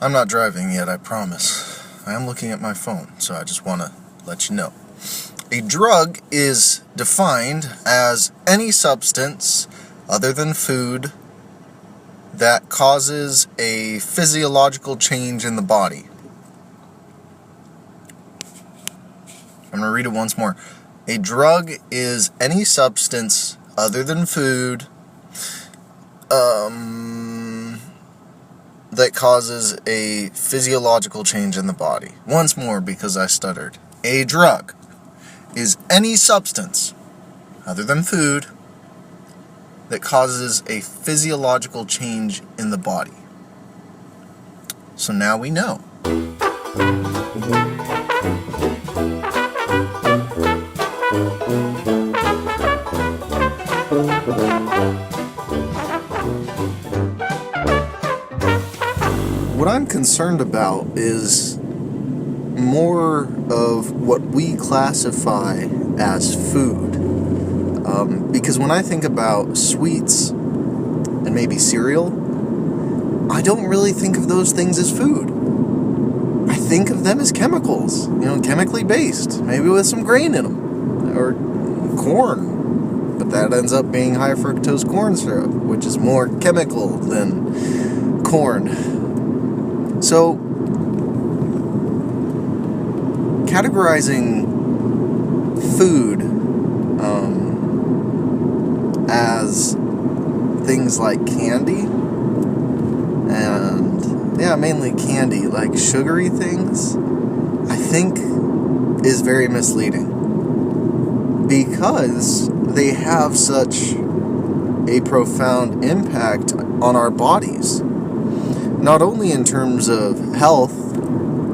I'm not driving yet, I promise. I am looking at my phone, so I just want to let you know. A drug is defined as any substance other than food that causes a physiological change in the body. I'm going to read it once more. A drug is any substance other than food that causes a physiological change in the body. Once more, because I stuttered. A drug is any substance other than food that causes a physiological change in the body. So now we know. What I'm concerned about is more of what we classify as food. Because when I think about sweets and maybe cereal, I don't really think of those things as food. I think of them as chemicals, chemically based, maybe with some grain in them, or corn, but that ends up being high fructose corn syrup, which is more chemical than corn. So, categorizing food as things like candy, and mainly candy, like sugary things, I think is very misleading, because they have such a profound impact on our bodies. Not only in terms of health,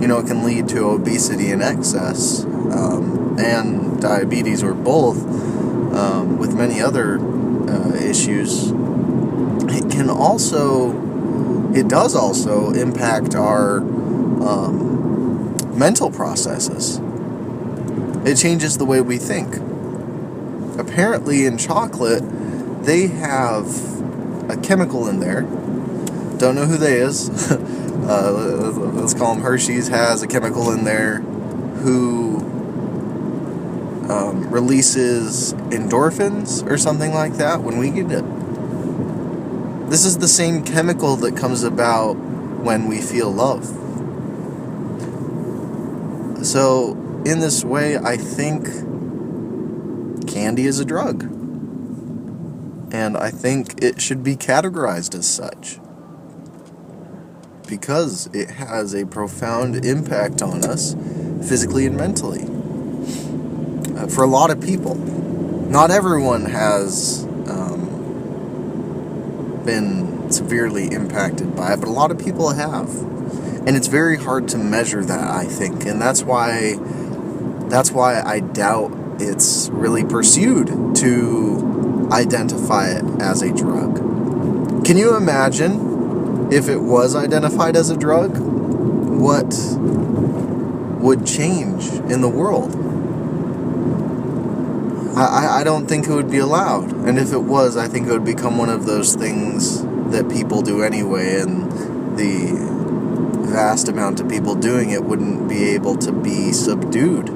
it can lead to obesity and excess, and diabetes, or both, with many other issues. It does also impact our mental processes. It changes the way we think. Apparently in chocolate, they have a chemical in there. Don't know who they is. Let's call them Hershey's. Has a chemical in there who releases endorphins or something like that when we get it. This is the same chemical that comes about when we feel love. So, in this way, I think candy is a drug. And I think it should be categorized as such, because it has a profound impact on us physically and mentally. For a lot of people. Not everyone has been severely impacted by it, but a lot of people have. And it's very hard to measure that, I think. And that's why I doubt it's really pursued to identify it as a drug. Can you imagine if it was identified as a drug, what would change in the world? I don't think it would be allowed. And if it was, I think it would become one of those things that people do anyway, and the vast amount of people doing it wouldn't be able to be subdued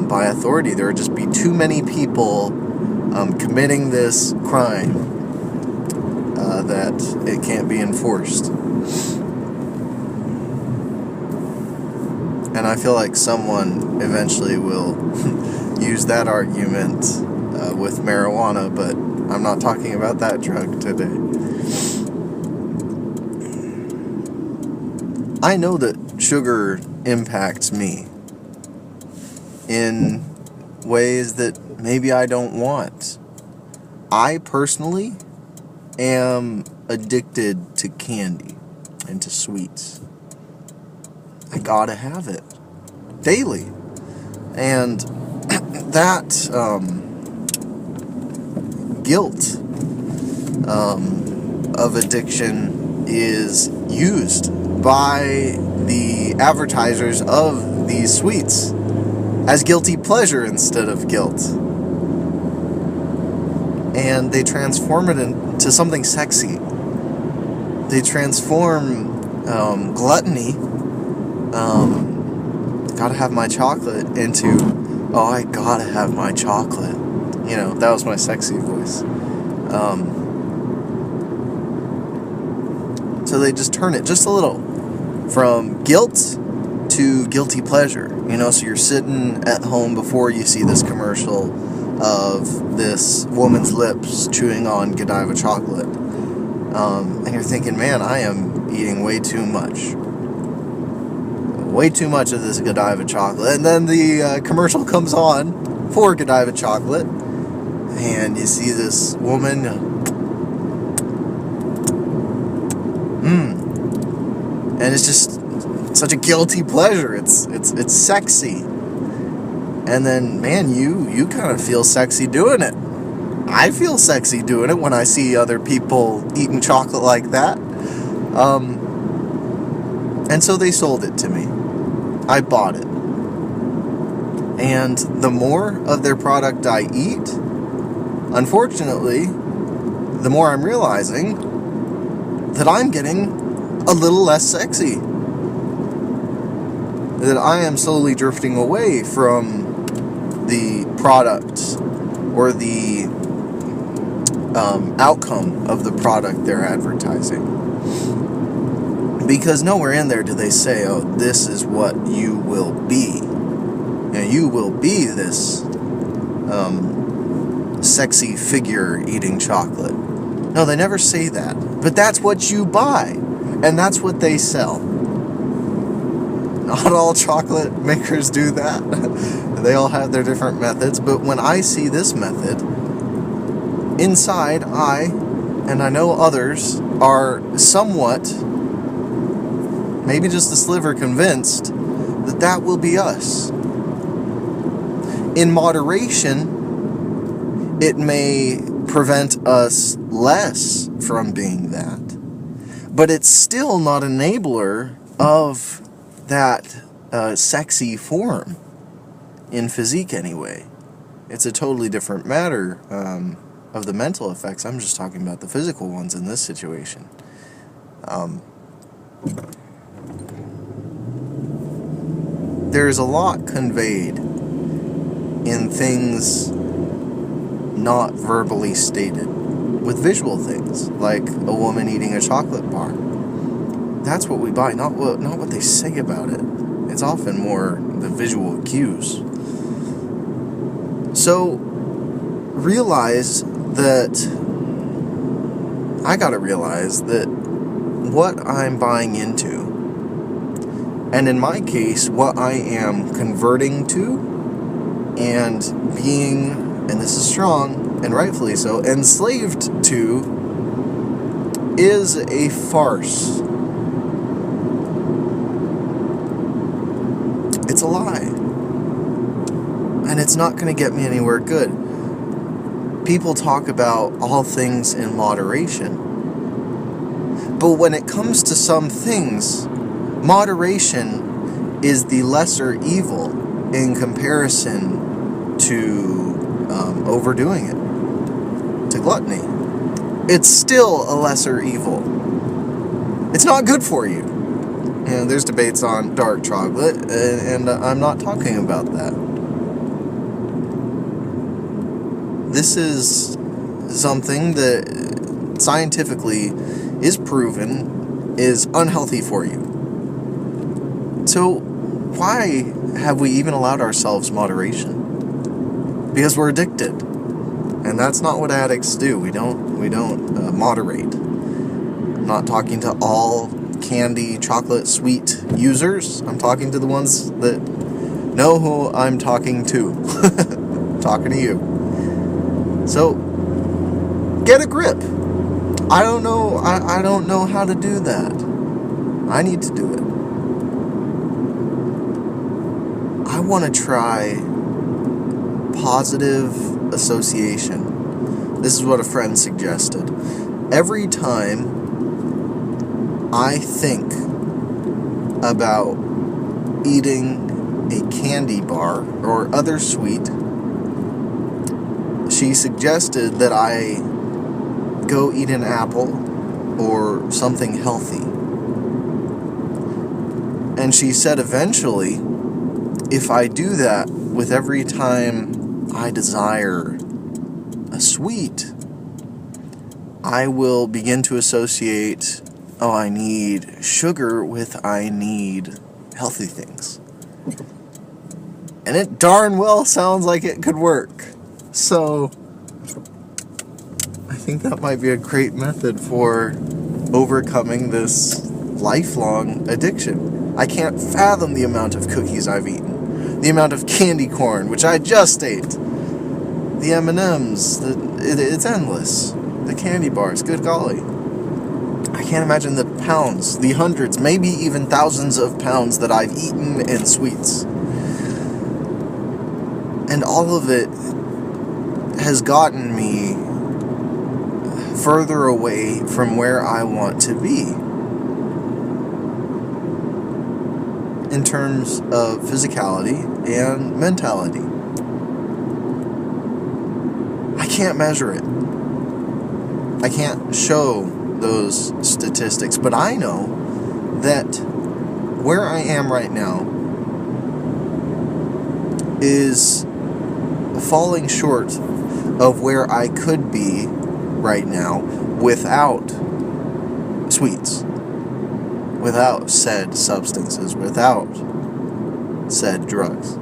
by authority. There would just be too many people committing this crime that it can't be enforced. And I feel like someone eventually will use that argument with marijuana, but I'm not talking about that drug today. I know that sugar impacts me in ways that maybe I don't want. I personally am addicted to candy and to sweets. I gotta have it daily. And that guilt of addiction is used by the advertisers of these sweets as guilty pleasure instead of guilt. And they transform it into something sexy. They transform gluttony, gotta have my chocolate, into, oh, I gotta have my chocolate. You know, that was my sexy voice. So they just turn it just a little from guilt to guilty pleasure. You know, so you're sitting at home before you see this commercial of this woman's lips chewing on Godiva chocolate. And you're thinking, man, I am eating way too much. Way too much of this Godiva chocolate. And then the commercial comes on for Godiva chocolate. And you see this woman, and it's just such a guilty pleasure. It's sexy. And then, man, you kind of feel sexy doing it. I feel sexy doing it when I see other people eating chocolate like that. And so they sold it to me. I bought it. And the more of their product I eat, unfortunately, the more I'm realizing that I'm getting a little less sexy. That I am slowly drifting away from the product or the outcome of the product they're advertising. Because nowhere in there do they say, oh, this is what you will be. And you will be this sexy figure eating chocolate. No, they never say that. But that's what you buy. And that's what they sell. Not all chocolate makers do that. They all have their different methods. But when I see this method, inside I, and I know others, are somewhat, maybe just a sliver, convinced that that will be us. In moderation, it may prevent us less from being that, but it's still not an enabler of that sexy form, in physique anyway. It's a totally different matter of the mental effects. I'm just talking about the physical ones in this situation. There's a lot conveyed in things not verbally stated, with visual things, like a woman eating a chocolate bar. That's what we buy, not what they say about it. It's often more the visual cues. So I gotta realize that what I'm buying into, and in my case, what I am converting to and being, and this is strong, and rightfully so, enslaved to, is a farce. It's a lie. And it's not going to get me anywhere good. People talk about all things in moderation. But when it comes to some things, moderation is the lesser evil in comparison to overdoing it, to gluttony. It's still a lesser evil. It's not good for you. You know, there's debates on dark chocolate, and I'm not talking about that. This is something that scientifically is proven is unhealthy for you. So why have we even allowed ourselves moderation? Because we're addicted, and that's not what addicts do. We don't moderate. I'm not talking to all candy, chocolate, sweet users. I'm talking to the ones that know who I'm talking to. I'm talking to you. So get a grip. I don't know. I don't know how to do that. I need to do it. I want to try positive association. This is what a friend suggested. Every time I think about eating a candy bar or other sweet, she suggested that I go eat an apple or something healthy. And she said eventually, if I do that with every time I desire a sweet, I will begin to associate, oh, I need sugar with I need healthy things. And it darn well sounds like it could work. So I think that might be a great method for overcoming this lifelong addiction. I can't fathom the amount of cookies I've eaten, the amount of candy corn, which I just ate, the M&Ms, it's endless. The candy bars, good golly. I can't imagine the pounds, the hundreds, maybe even thousands of pounds that I've eaten in sweets. And all of it has gotten me further away from where I want to be in terms of physicality and mentality. I can't measure it. I can't show those statistics, but I know that where I am right now is falling short of where I could be right now without sweets, without said substances, without said drugs.